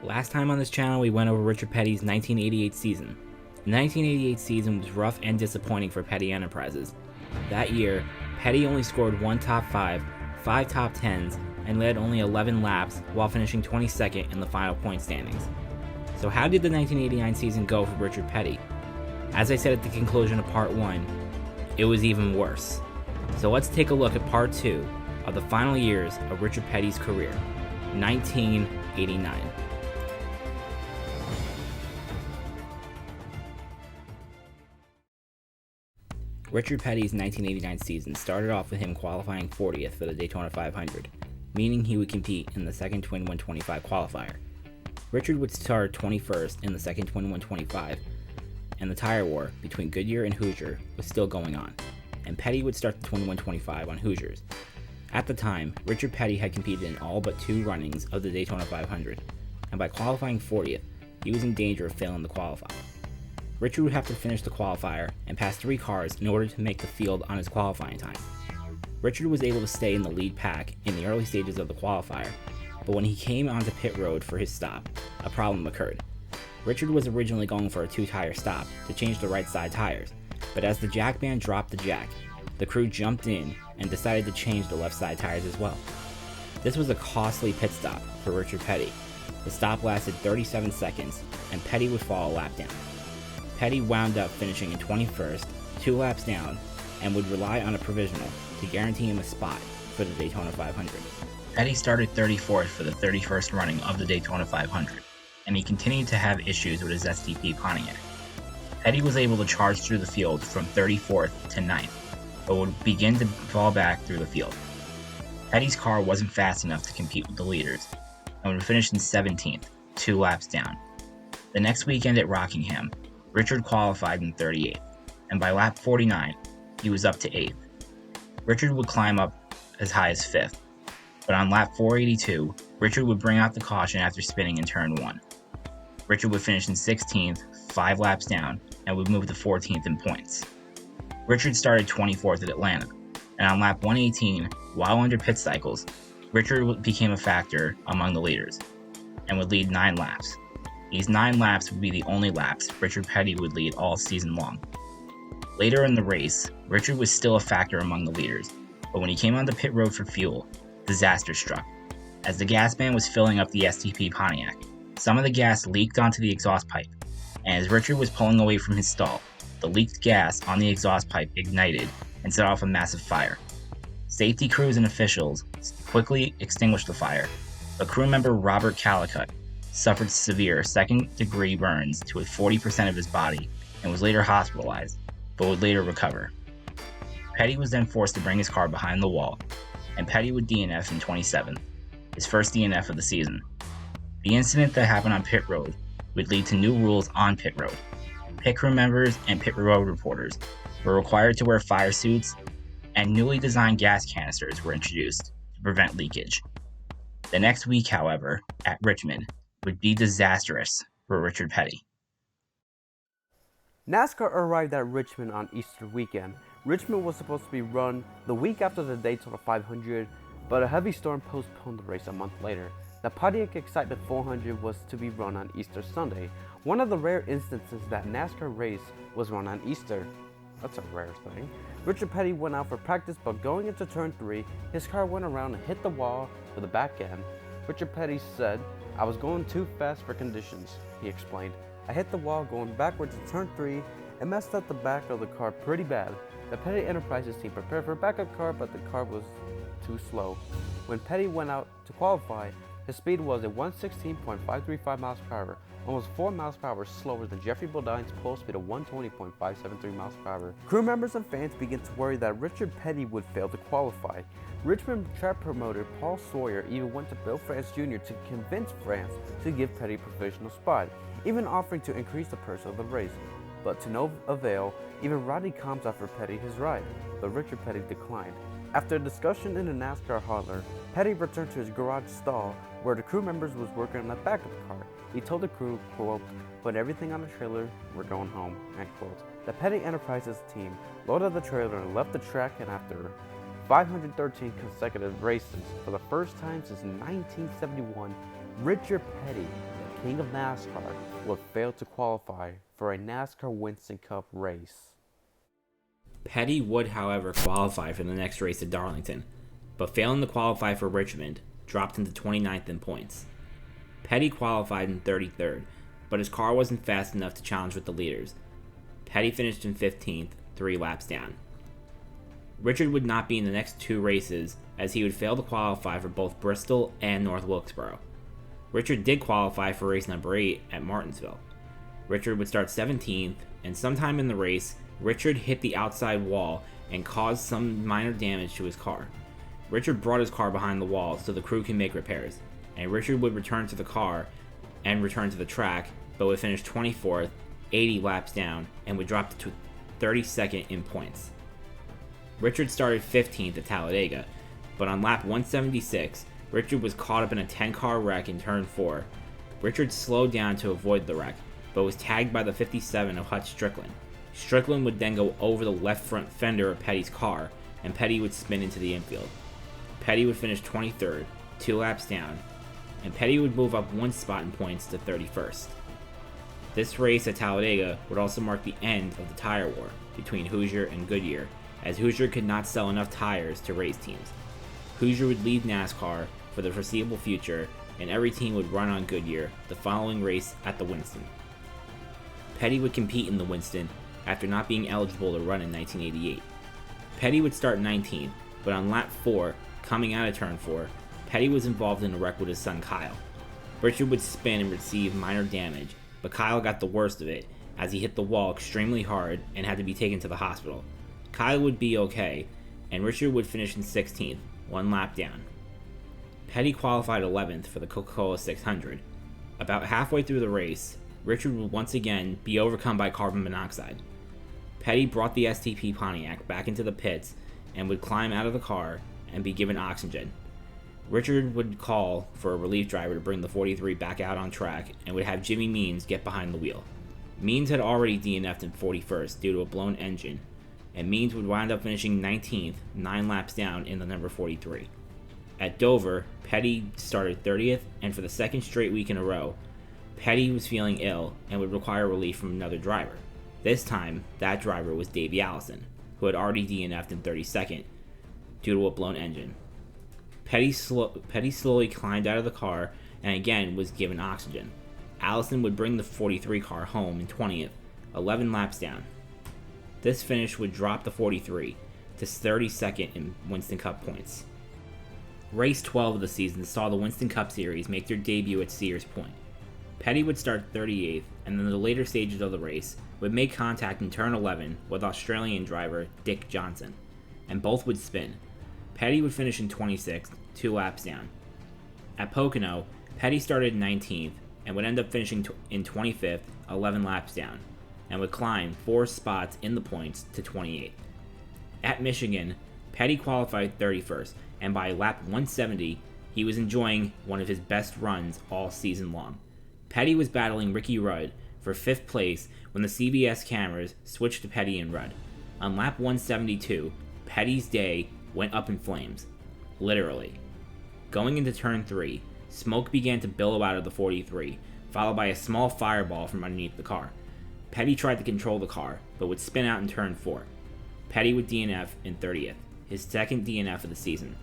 Last time on this channel we went over Richard Petty's 1988 season. The 1988 season was rough and disappointing for Petty Enterprises. That year, Petty only scored 1 top 5, 5 top 10s, and led only 11 laps while finishing 22nd in the final point standings. So how did the 1989 season go for Richard Petty? As I said at the conclusion of part 1, it was even worse. So let's take a look at part 2 of the final years of Richard Petty's career, 1989. Richard Petty's 1989 season started off with him qualifying 40th for the Daytona 500, meaning he would compete in the second Twin 125 qualifier. Richard would start 21st in the second Twin 125, and the tire war between Goodyear and Hoosier was still going on, and Petty would start the Twin 125 on Hoosiers. At the time, Richard Petty had competed in all but 2 runnings of the Daytona 500, and by qualifying 40th, he was in danger of failing to qualify. Richard would have to finish the qualifier and pass 3 cars in order to make the field on his qualifying time. Richard was able to stay in the lead pack in the early stages of the qualifier, but when he came onto pit road for his stop, a problem occurred. Richard was originally going for a 2-tire stop to change the right side tires, but as the jack man dropped the jack, the crew jumped in and decided to change the left side tires as well. This was a costly pit stop for Richard Petty. The stop lasted 37 seconds, and Petty would fall a lap down. Petty wound up finishing in 21st, 2 laps down, and would rely on a provisional to guarantee him a spot for the Daytona 500. Petty started 34th for the 31st running of the Daytona 500, and he continued to have issues with his STP Pontiac. Petty was able to charge through the field from 34th to 9th, but would begin to fall back through the field. Petty's car wasn't fast enough to compete with the leaders, and would finish in 17th, 2 laps down. The next weekend at Rockingham, Richard qualified in 38th, and by lap 49, he was up to 8th. Richard would climb up as high as 5th, but on lap 482, Richard would bring out the caution after spinning in turn 1. Richard would finish in 16th, 5 laps down, and would move to 14th in points. Richard started 24th at Atlanta, and on lap 118, while under pit cycles, Richard became a factor among the leaders, and would lead 9 laps. These 9 laps would be the only laps Richard Petty would lead all season long. Later in the race, Richard was still a factor among the leaders, but when he came onto pit road for fuel, disaster struck. As the gas man was filling up the STP Pontiac, some of the gas leaked onto the exhaust pipe, and as Richard was pulling away from his stall, the leaked gas on the exhaust pipe ignited and set off a massive fire. Safety crews and officials quickly extinguished the fire, but crew member Robert Callicut suffered severe second-degree burns to 40% of his body and was later hospitalized, but would later recover. Petty was then forced to bring his car behind the wall, and Petty would DNF in 27th, his first DNF of the season. The incident that happened on pit road would lead to new rules on pit road. Pit crew members and pit road reporters were required to wear fire suits, and newly designed gas canisters were introduced to prevent leakage. The next week, however, at Richmond, would be disastrous for Richard Petty. NASCAR arrived at Richmond on Easter weekend. Richmond was supposed to be run the week after the Daytona 500, but a heavy storm postponed the race a month later. The Pontiac Excitement 400 was to be run on Easter Sunday, one of the rare instances that NASCAR race was run on Easter. That's a rare thing. Richard Petty went out for practice, but going into turn 3, his car went around and hit the wall with the back end. Richard Petty said, "I was going too fast for conditions," he explained. "I hit the wall going backwards in turn 3 and messed up the back of the car pretty bad. The Petty Enterprises team prepared for a backup car, but the car was too slow." When Petty went out to qualify, his speed was at 116.535 miles per hour, almost 4 miles per hour slower than Jeffrey Boldine's pole speed of 120.573 miles per hour. Crew members and fans began to worry that Richard Petty would fail to qualify. Richmond track promoter Paul Sawyer even went to Bill France Jr. to convince France to give Petty a provisional spot, even offering to increase the purse of the race. But to no avail, even Rodney Combs offered Petty his ride, but Richard Petty declined. After a discussion in the NASCAR hauler, Petty returned to his garage stall where the crew members was working on a backup car. He told the crew, quote, "Put everything on the trailer, we're going home," end quote. The Petty Enterprises team loaded the trailer and left the track, and after 513 consecutive races, for the first time since 1971, Richard Petty king of NASCAR, would fail to qualify for a NASCAR Winston Cup race. Petty would, however, qualify for the next race at Darlington, but failing to qualify for Richmond, dropped into 29th in points. Petty qualified in 33rd, but his car wasn't fast enough to challenge with the leaders. Petty finished in 15th, 3 laps down. Richard would not be in the next 2 races, as he would fail to qualify for both Bristol and North Wilkesboro. Richard did qualify for race number 8 at Martinsville. Richard would start 17th, and sometime in the race, Richard hit the outside wall and caused some minor damage to his car. Richard brought his car behind the wall so the crew can make repairs, and Richard would return to the car and return to the track, but would finish 24th, 80 laps down, and would drop to 32nd in points. Richard started 15th at Talladega, but on lap 176, Richard was caught up in a 10-car wreck in turn 4. Richard slowed down to avoid the wreck, but was tagged by the 57 of Hutch Strickland. Strickland would then go over the left front fender of Petty's car, and Petty would spin into the infield. Petty would finish 23rd, 2 laps down, and Petty would move up 1 spot in points to 31st. This race at Talladega would also mark the end of the tire war between Hoosier and Goodyear, as Hoosier could not sell enough tires to race teams. Hoosier would leave NASCAR for the foreseeable future, and every team would run on Goodyear the following race at the Winston. Petty would compete in the Winston after not being eligible to run in 1988. Petty would start 19th, but on lap 4, coming out of turn 4, Petty was involved in a wreck with his son Kyle. Richard would spin and receive minor damage, but Kyle got the worst of it as he hit the wall extremely hard and had to be taken to the hospital. Kyle would be okay, and Richard would finish in 16th, 1 lap down. Petty qualified 11th for the Coca-Cola 600. About halfway through the race, Richard would once again be overcome by carbon monoxide. Petty brought the STP Pontiac back into the pits and would climb out of the car and be given oxygen. Richard would call for a relief driver to bring the 43 back out on track and would have Jimmy Means get behind the wheel. Means had already DNF'd in 41st due to a blown engine, and Means would wind up finishing 19th, 9 laps down in the number 43. At Dover, Petty started 30th, and for the second straight week in a row, Petty was feeling ill and would require relief from another driver. This time, that driver was Davey Allison, who had already DNF'd in 32nd due to a blown engine. Petty slowly climbed out of the car and again was given oxygen. Allison would bring the 43 car home in 20th, 11 laps down. This finish would drop the 43 to 32nd in Winston Cup points. Race 12 of the season saw the Winston Cup Series make their debut at Sears Point. Petty would start 38th, and then in the later stages of the race would make contact in turn 11 with Australian driver Dick Johnson, and both would spin. Petty would finish in 26th, 2 laps down. At Pocono, Petty started 19th and would end up finishing in 25th, 11 laps down, and would climb 4 spots in the points to 28th. At Michigan, Petty qualified 31st, and by lap 170, he was enjoying one of his best runs all season long. Petty was battling Ricky Rudd for 5th place when the CBS cameras switched to Petty and Rudd. On lap 172, Petty's day went up in flames. Literally. Going into turn 3, smoke began to billow out of the 43, followed by a small fireball from underneath the car. Petty tried to control the car, but would spin out in turn 4. Petty would DNF in 30th, his second DNF of the season.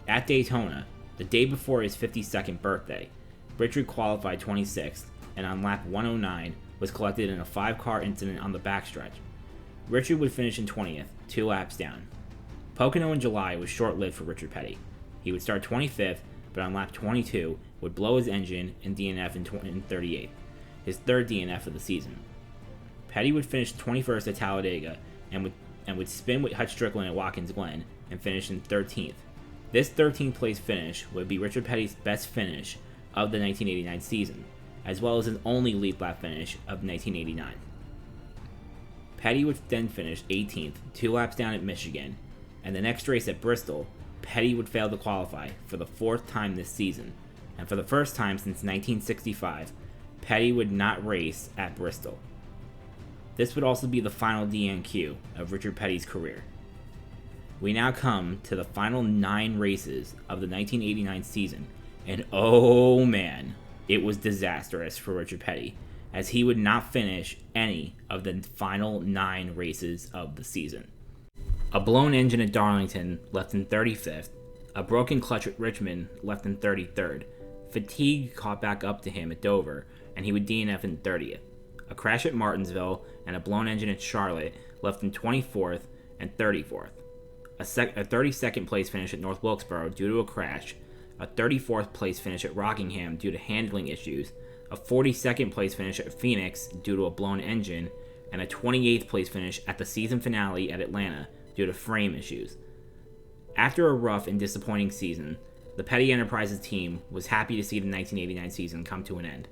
At Daytona, the day before his 52nd birthday, Richard qualified 26th, and on lap 109 was collected in a 5-car incident on the backstretch. Richard would finish in 20th, 2 laps down. Pocono in July was short-lived for Richard Petty. He would start 25th, but on lap 22 would blow his engine and DNF in 38th, his third DNF of the season. Petty would finish 21st at Talladega and would spin with Hutch Strickland at Watkins Glen and finish in 13th. This 13th place finish would be Richard Petty's best finish of the 1989 season, as well as his only lead lap finish of 1989. Petty would then finish 18th, 2 laps down at Michigan, and the next race at Bristol, Petty would fail to qualify for the 4th time this season, and for the first time since 1965, Petty would not race at Bristol. This would also be the final DNQ of Richard Petty's career. We now come to the final 9 races of the 1989 season, and oh man, It was disastrous for Richard Petty, as he would not finish any of the final 9 races of the season. A blown engine at Darlington left him 35th, a broken clutch at Richmond left him 33rd, fatigue caught back up to him at Dover, and he would DNF in 30th. A crash at Martinsville and a blown engine at Charlotte left him 24th and 34th. A 32nd place finish at North Wilkesboro due to a crash, a 34th place finish at Rockingham due to handling issues, a 42nd place finish at Phoenix due to a blown engine, and a 28th place finish at the season finale at Atlanta due to frame issues. After a rough and disappointing season, the Petty Enterprises team was happy to see the 1989 season come to an end.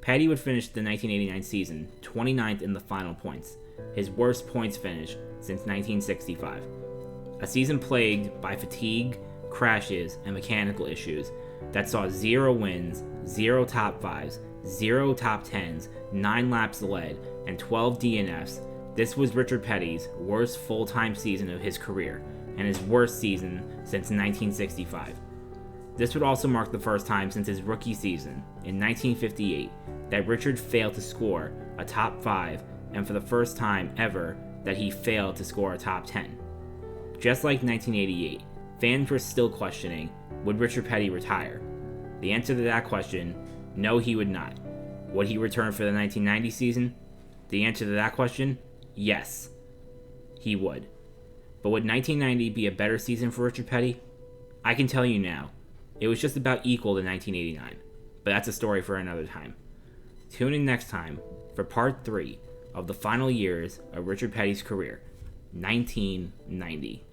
Petty would finish the 1989 season 29th in the final points, his worst points finish since 1965. A season plagued by fatigue, crashes, and mechanical issues that saw 0 wins, 0 top 5s, 0 top 10s, 9 laps led, and 12 DNFs. This was Richard Petty's worst full-time season of his career, and his worst season since 1965. This would also mark the first time since his rookie season, in 1958, that Richard failed to score a top 5, and for the first time ever that he failed to score a top 10. Just like 1988, fans were still questioning, would Richard Petty retire? The answer to that question, no, he would not. Would he return for the 1990 season? The answer to that question, yes, he would. But would 1990 be a better season for Richard Petty? I can tell you now, it was just about equal to 1989, but that's a story for another time. Tune in next time for part 3 of the final years of Richard Petty's career, 1990.